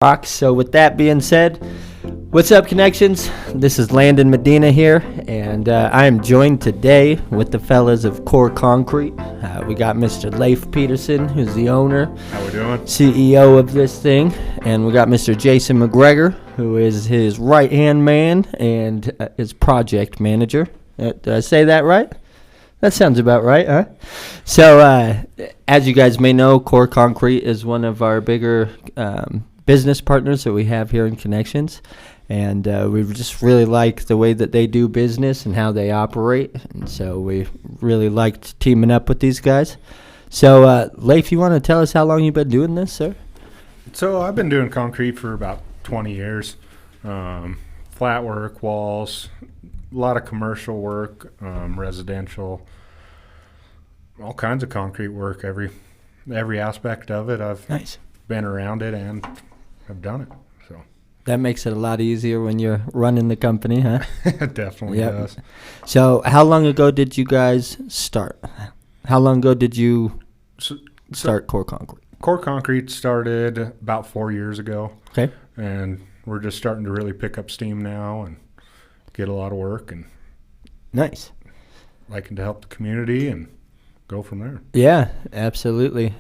Rock. So with that being said, what's up, Connections? This is Landon Medina here, and I am joined today with the fellas of Core Concrete. We got Mr. Leif Peterson, who's the owner, how we doing? CEO of this thing, and we got Mr. Jason McGregor, who is his right-hand man and his project manager. Did I say that right? That sounds about right, huh? So, as you guys may know, Core Concrete is one of our bigger business partners that we have here in Connections, and we just really like the way that they do business and how they operate, and so we really liked teaming up with these guys. So, Leif, you want to tell us how long you've been doing this, sir? So I've been doing concrete for about 20 years. Flat work, walls, a lot of commercial work, residential, all kinds of concrete work. Every aspect of it, I've been around it and have done it. So that makes it a lot easier when you're running the company, huh? It definitely does. So how long ago did you guys start? How long ago did you start Core Concrete? Core Concrete started about 4 years ago. Okay. And we're just starting to really pick up steam now and get a lot of work, and nice. Liking to help the community and go from there. Yeah, absolutely.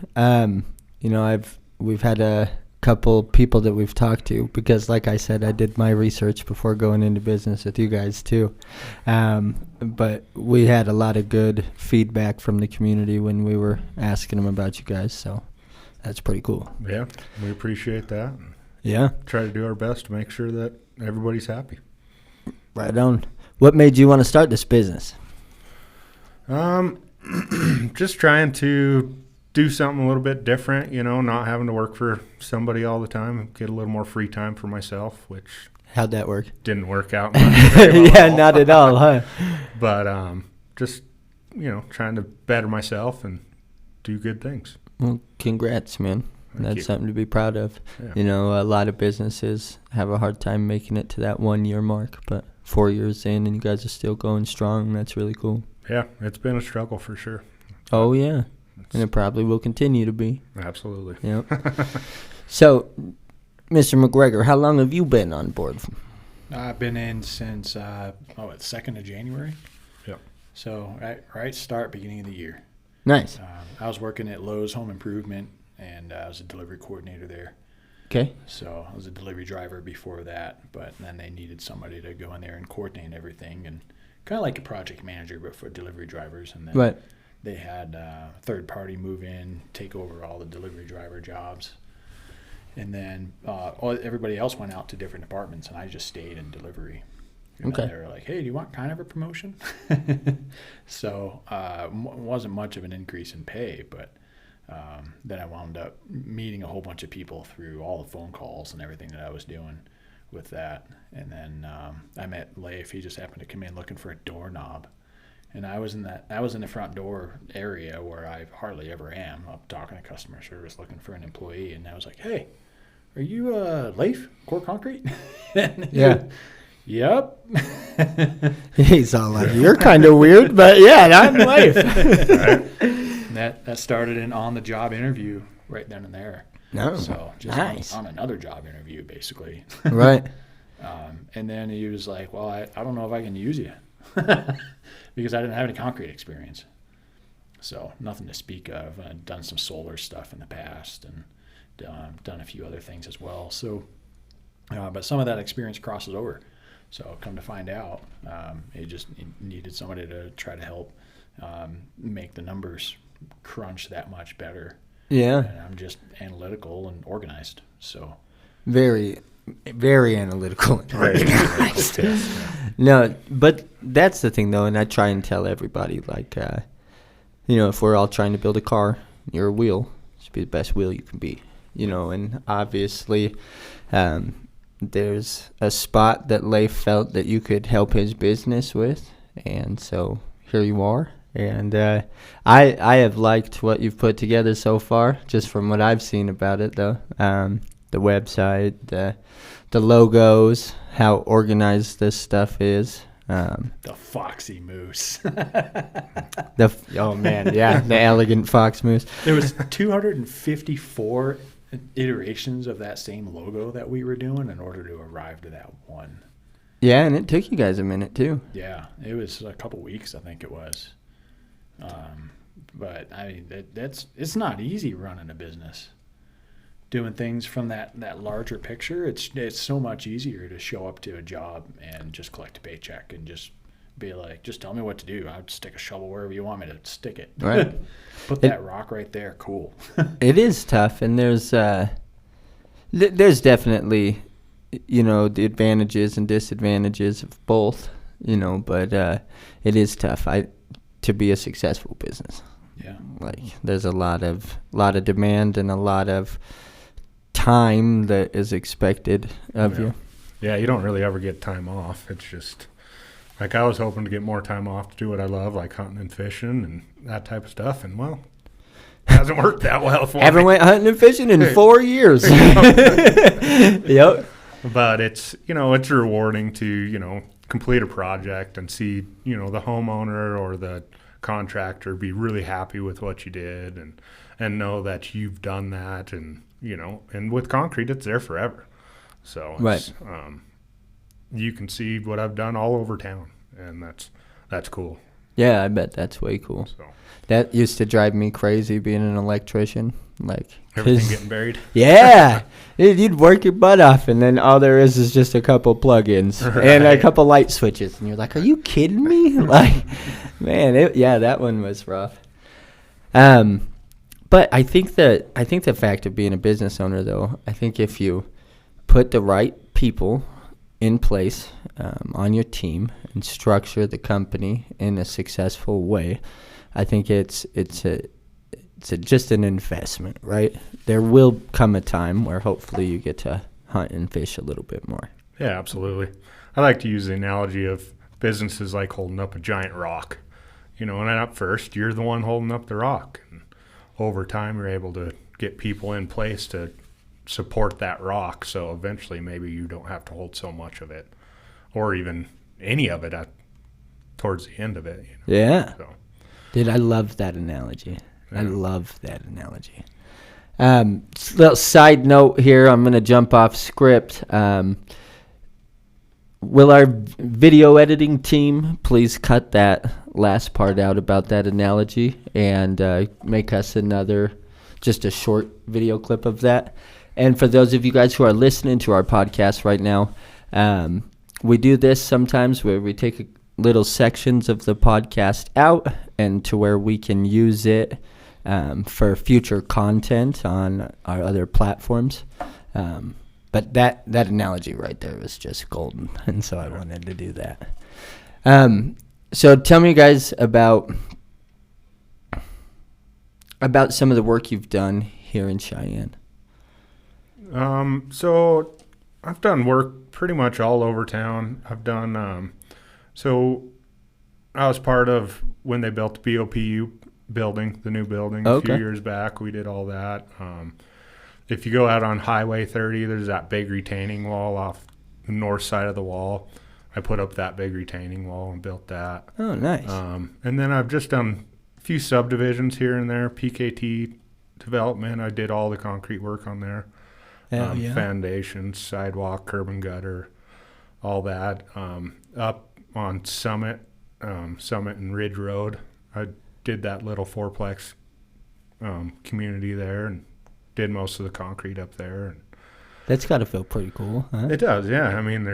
We've had a couple people that we've talked to because, like I said, I did my research before going into business with you guys too. But we had a lot of good feedback from the community when we were asking them about you guys, so that's pretty cool. Yeah, we appreciate that. Yeah. Try to do our best to make sure that everybody's happy. Right on. What made you want to start this business? Just trying to do something a little bit different, not having to work for somebody all the time, get a little more free time for myself, which how'd that work? Didn't work out much very well. Yeah, not at all, huh? But just, trying to better myself and do good things. Well, congrats, man. Thank you. Something to be proud of. Yeah. A lot of businesses have a hard time making it to that 1 year mark, but 4 years in and you guys are still going strong. That's really cool. Yeah, it's been a struggle for sure. Oh, yeah. And it probably will continue to be. Absolutely. Yep. So, Mr. McGregor, how long have you been on board? I've been in since, 2nd of January. Yep. So, beginning of the year. Nice. I was working at Lowe's Home Improvement, and I was a delivery coordinator there. Okay. So I was a delivery driver before that, but then they needed somebody to go in there and coordinate everything, and kind of like a project manager, but for delivery drivers. And then they had a third party move in, take over all the delivery driver jobs. And then everybody else went out to different departments, and I just stayed in delivery. And okay. They were like, hey, do you want kind of a promotion? So it wasn't much of an increase in pay, but then I wound up meeting a whole bunch of people through all the phone calls and everything that I was doing with that. And then I met Leif. He just happened to come in looking for a doorknob. And I was in the front door area where I hardly ever am, up talking to customer service looking for an employee. And I was like, hey, are you Leif, Core Concrete? Yeah. Yep. He's all like, you're kind of weird, but yeah, I'm Leif. That started an on-the-job interview right then and there. No, so just nice. on another job interview, basically. Right. And then he was like, well, I don't know if I can use you because I didn't have any concrete experience. So nothing to speak of. I'd done some solar stuff in the past and done a few other things as well. So, but some of that experience crosses over. So come to find out, it needed somebody to try to help make the numbers crunch that much better. Yeah. And I'm just analytical and organized. So very, very analytical and organized. No, but that's the thing though, and I try and tell everybody, like, if we're all trying to build a car, you're a wheel. It should be the best wheel you can be. And obviously, there's a spot that Leif felt that you could help his business with, and so here you are. And I have liked what you've put together so far, just from what I've seen about it, though. The website, the logos, how organized this stuff is. The Foxy Moose. Oh man, yeah, the elegant fox moose. There was 254 iterations of that same logo that we were doing in order to arrive to that one. Yeah, and it took you guys a minute too. Yeah, it was a couple weeks, I think it was. But I mean, it's not easy running a business. Doing things from that larger picture, it's so much easier to show up to a job and just collect a paycheck and just be like, just tell me what to do. I'll stick a shovel wherever you want me to stick it. Right. Put that rock right there. Cool. It is tough, and there's definitely, the advantages and disadvantages of both, but it is tough to be a successful business. Yeah. Like there's a lot of demand and a lot of time that is expected of you. Yeah, you don't really ever get time off. It's just like I was hoping to get more time off to do what I love, like hunting and fishing and that type of stuff, and well, it hasn't worked that well for me. Haven't went hunting and fishing in 4 years. Yep. But it's it's rewarding to complete a project and see the homeowner or the contractor be really happy with what you did and know that you've done that, and and with concrete it's there forever, so it's, right. You can see what I've done all over town, and that's cool. Yeah, I bet that's way cool. So that used to drive me crazy being an electrician, like everything getting buried. Yeah, you'd work your butt off, and then all there is just a couple plug-ins and a couple light switches, and you're like, "Are you kidding me?" Like, man, that one was rough. But I think the fact of being a business owner, though, I think if you put the right people in place on your team and structure the company in a successful way, I think it's just an investment, right? There will come a time where hopefully you get to hunt and fish a little bit more. Yeah, absolutely. I like to use the analogy of businesses like holding up a giant rock. And at first you're the one holding up the rock, and over time you're able to get people in place to support that rock, so eventually maybe you don't have to hold so much of it, or even any of it towards the end of it. Yeah. So. Dude, I love that analogy. Yeah. I love that analogy. Little side note here, I'm going to jump off script. Will our video editing team please cut that last part out about that analogy and make us just a short video clip of that? And for those of you guys who are listening to our podcast right now, we do this sometimes where we take little sections of the podcast out and to where we can use it for future content on our other platforms. But that analogy right there was just golden, and so I wanted to do that. So tell me, guys, about some of the work you've done here in Cheyenne. So I've done work pretty much all over town. I've done, so I was part of when they built the BOPU building, the new building, a few years back. We did all that. If you go out on Highway 30, there's that big retaining wall off the north side of the wall. I put up that big retaining wall and built that. Oh, nice. And then I've just done a few subdivisions here and there, PKT development. I did all the concrete work on there. Yeah. Foundations, sidewalk, curb and gutter, all that. Up on Summit and Ridge Road, I did that little fourplex community there and did most of the concrete up there. And that's got to feel pretty cool, huh? it does, yeah. I mean,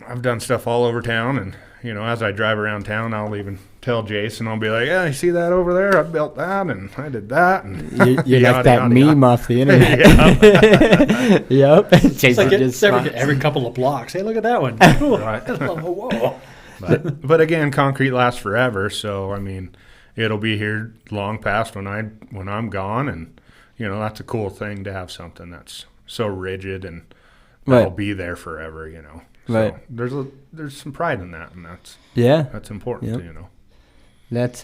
I've done stuff all over town, and as I drive around town, I'll even tell Jason, I'll be like, "Yeah, you see that over there? I built that, and I did that." And you're like that meme off the internet. Yep. Jason just every couple of blocks. Hey, look at that one. Right. Whoa. But again, concrete lasts forever, so I mean, it'll be here long past when I'm gone, and that's a cool thing to have something that's so rigid and that'll be there forever. So right. There's some pride in that, and that's important. Yep.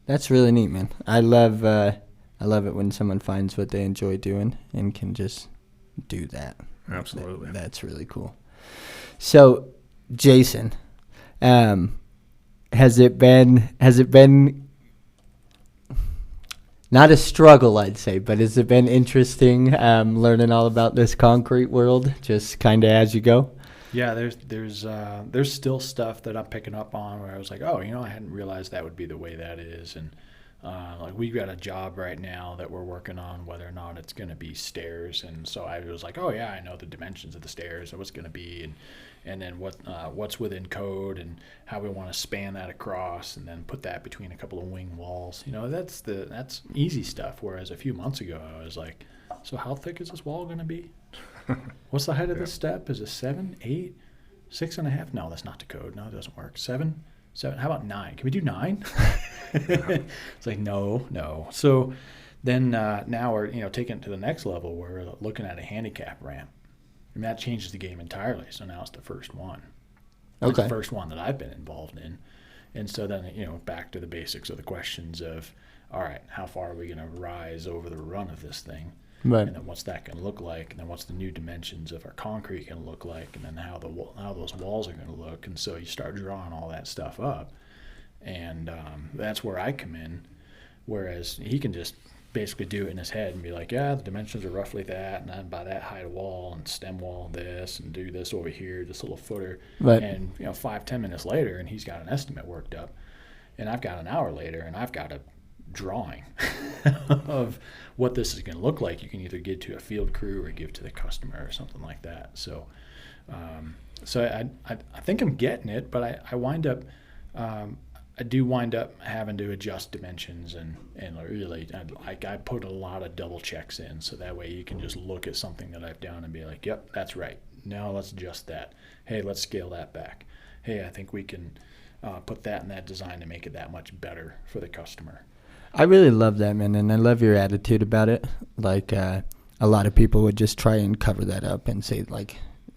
That's really neat, man. I love it when someone finds what they enjoy doing and can just do that. Absolutely. That's really cool. So, Jason, has it been not a struggle, I'd say, but has it been interesting learning all about this concrete world, just kind of as you go? Yeah, there's still stuff that I'm picking up on where I was like, oh, I hadn't realized that would be the way that is. And like we've got a job right now that we're working on whether or not it's going to be stairs. And so I was like, oh yeah, I know the dimensions of the stairs and what's going to be, and then what's within code and how we want to span that across, and then put that between a couple of wing walls. That's easy stuff. Whereas a few months ago I was like, so how thick is this wall going to be? What's the height of this step? Is it 7, 8, 6.5? No, that's not the code. No, it doesn't work. 7. How about 9? Can we do 9? It's like no. So then now we're taking it to the next level. Where we're looking at a handicap ramp, and that changes the game entirely. So now it's the first one. Okay. It's the first one that I've been involved in, and so then back to the basics of the questions of, all right, how far are we going to rise over the run of this thing? Right. And then what's that going to look like? And then what's the new dimensions of our concrete going to look like? And then how those walls are going to look? And so you start drawing all that stuff up, and that's where I come in. Whereas he can just basically do it in his head and be like, yeah, the dimensions are roughly that, and then by that height of wall and stem wall this, and do this over here, this little footer. Right. And 5-10 minutes later, and he's got an estimate worked up, and I've got an hour later, and I've got a drawing of what this is going to look like. You can either give to a field crew or give to the customer or something like that. So I think I'm getting it, but I wind up I do wind up having to adjust dimensions and really I put a lot of double checks in, so that way you can just look at something that I've done and be like, yep, that's right. Now let's adjust that. Hey, let's scale that back. Hey, I think we can put that in that design to make it that much better for the customer. I really love that, man, and I love your attitude about it. Like, a lot of people would just try and cover that up and say, like,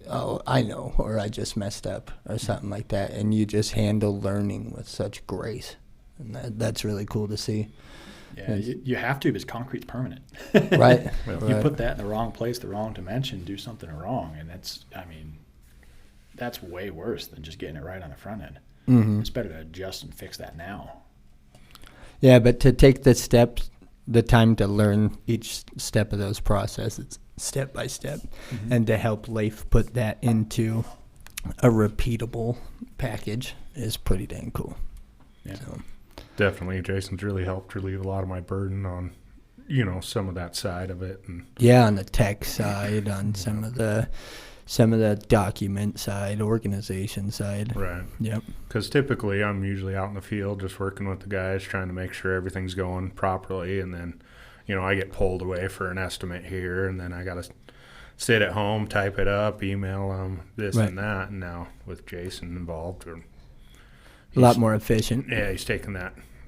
oh, I know, or I just messed up, or something like that, and you just handle learning with such grace, and that's really cool to see. Yeah, you have to, because concrete's permanent. Right. You put that in the wrong place, the wrong dimension, do something wrong, and that's way worse than just getting it right on the front end. Mm-hmm. It's better to adjust and fix that now. Yeah, but to take the time to learn each step of those processes, step by step, Mm-hmm. and to help Leif put that into a repeatable package is pretty dang cool. Yeah. So. Definitely, Jason's really helped relieve a lot of my burden on, some of that side of it. And Yeah, on the tech side, on some of the document side, organization side. right. Yep. Because typically I'm usually out in the field just working with the guys, trying to make sure everything's going properly. And then, I get pulled away for an estimate here, and then I got to sit at home, type it up, email them, this Right. and that. And now with Jason involved, A lot more efficient. Yeah, he's taking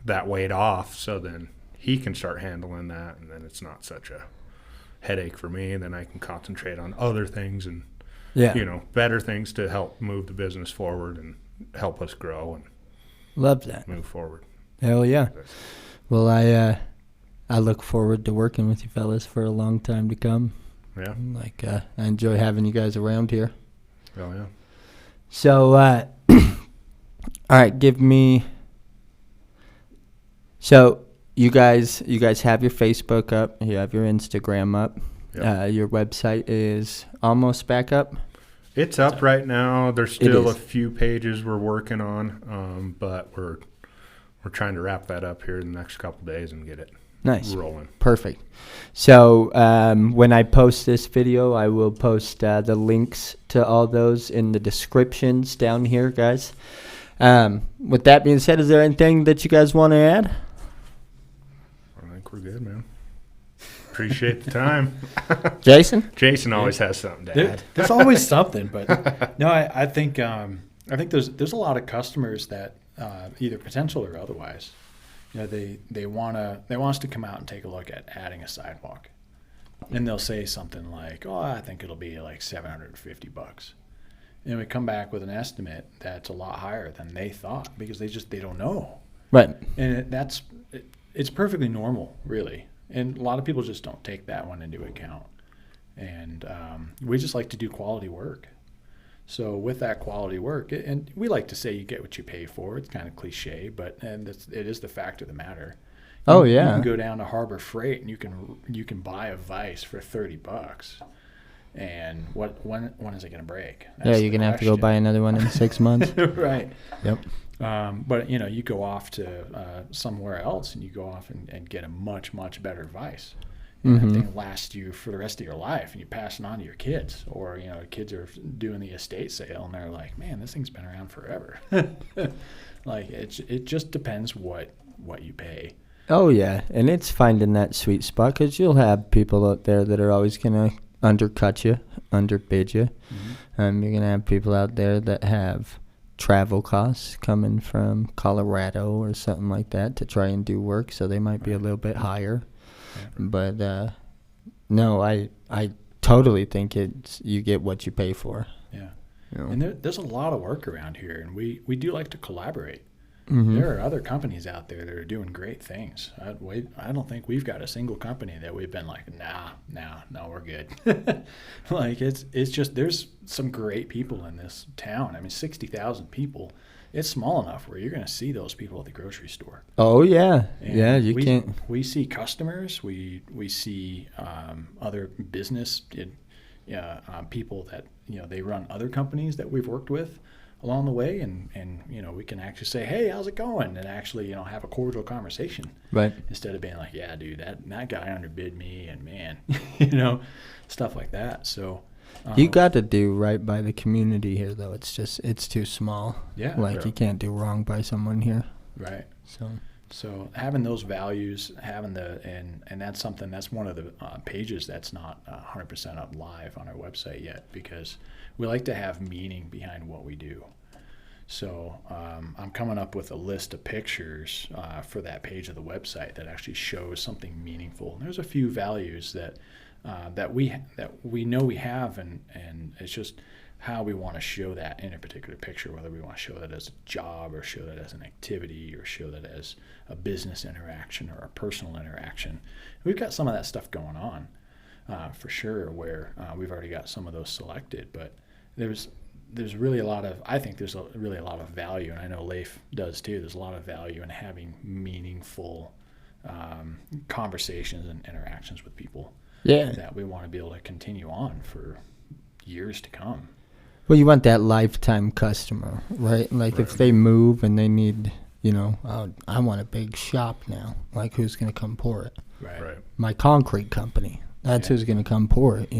that weight off, so then he can start handling that, and then it's not such a headache for me. And then I can concentrate on other things and Yeah. better things to help move the business forward and help us grow and Love that. move forward. Hell yeah. Well, I look forward to working with you fellas for a long time to come. Yeah. Like, I enjoy having you guys around here. Oh, yeah. So, all right, give me. So, you guys have your Facebook up. You have your Instagram up. Yep. Your website is almost back up. It's up right now. There's still a is. few pages we're working on, but we're trying to wrap that up here in the next couple of days and get it Nice. rolling. Perfect. So when I post this video, I will post the links to all those in the descriptions down here, guys. With that being said, is there anything that you guys want to add? I think we're good, man. Appreciate the time. Jason? Jason always has something to add. There's always something, but no, I think there's a lot of customers that either potential or otherwise, they want us to come out and take a look at adding a sidewalk, and they'll say something like, "Oh, I think it'll be like $750," and we come back with an estimate that's a lot higher than they thought because they don't know, Right. and it's perfectly normal, really. And a lot of people just don't take that one into account. And we just like to do quality work. So with that quality work, and we like to say you get what you pay for. It's kind of cliche, but it is the fact of the matter. Oh, You yeah. can go down to Harbor Freight and you can buy a vise for $30. And when is it going to break? Yeah, you're going to have to go buy another one in 6 months. Right. Yep. But you go off to somewhere else and you go off and get a much, much better vise. And that thing lasts you for the rest of your life, and you pass it on to your kids. Or, kids are doing the estate sale and they're like, man, this thing's been around forever. Like, it just depends what you pay. Oh, yeah. And it's finding that sweet spot, because you'll have people out there that are always going to undercut you, underbid you. You're going to have people out there that have travel costs coming from Colorado or something like that to try and do work, so they might be a little bit higher. Yeah. But no, I totally think it's you get what you pay for. Yeah. And there's a lot of work around here, and we do like to collaborate. There are other companies out there that are doing great things. I don't think we've got a single company that we've been like, no, we're good. Like, it's just, there's some great people in this town. I mean, 60,000 people. It's small enough where you're going to see those people at the grocery store. Oh, yeah. And yeah, you can't. We see customers. We see other business people that, they run other companies that we've worked with along the way, and we can actually say, hey, how's it going, and actually have a cordial conversation, right, instead of being like, yeah, dude, that guy underbid me, and man, stuff like that. So you got to do right by the community here, though. It's too small. Yeah, you can't do wrong by someone here, right? So having those values, having and that's something, that's one of the pages that's not 100% up live on our website yet, because we like to have meaning behind what we do. So I'm coming up with a list of pictures for that page of the website that actually shows something meaningful. And there's a few values that we know we have, and it's just how we want to show that in a particular picture, whether we want to show that as a job, or show that as an activity, or show that as a business interaction or a personal interaction. We've got some of that stuff going on for sure, where we've already got some of those selected, but there's really a lot of, I think there's really a lot of value, and I know Leif does too. There's a lot of value in having meaningful conversations and interactions with people that we want to be able to continue on for years to come. Well, you want that lifetime customer, right? Like, if they move and they need, I want a big shop now. Like, who's going to come pour it? Right. My concrete company. That's who's going to come pour it,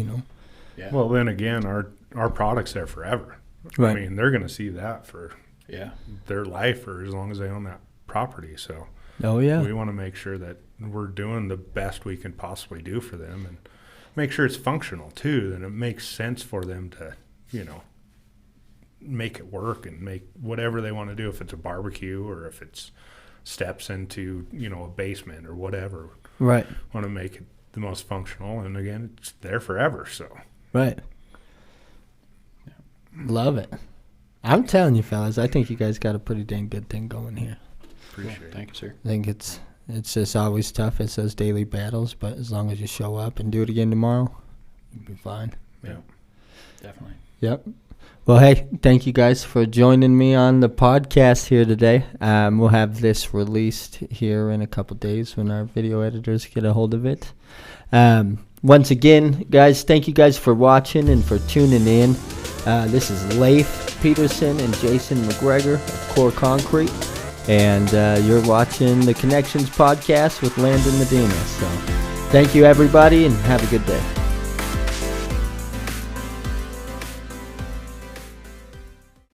Yeah. Well, then again, our product's there forever. Right. I mean, they're going to see that for their life, or as long as they own that property. So we want to make sure that we're doing the best we can possibly do for them, and make sure it's functional too, and it makes sense for them to, make it work and make whatever they want to do, if it's a barbecue or if it's steps into, a basement or whatever. Right. Want to make it the most functional, and again, it's there forever. So. Right. Love it. I'm telling you, fellas, I think you guys got a pretty dang good thing going here. Appreciate it. Thank you, sir. I think it's just always tough. It's those daily battles, but as long as you show up and do it again tomorrow, you'll be fine. Yeah. Definitely. Yep. Well, hey, thank you guys for joining me on the podcast here today. We'll have this released here in a couple days when our video editors get a hold of it. Once again, guys, thank you guys for watching and for tuning in. This is Leif Peterson and Jason McGregor of Core Concrete, and you're watching the Connections podcast with Landon Medina. So thank you, everybody, and have a good day.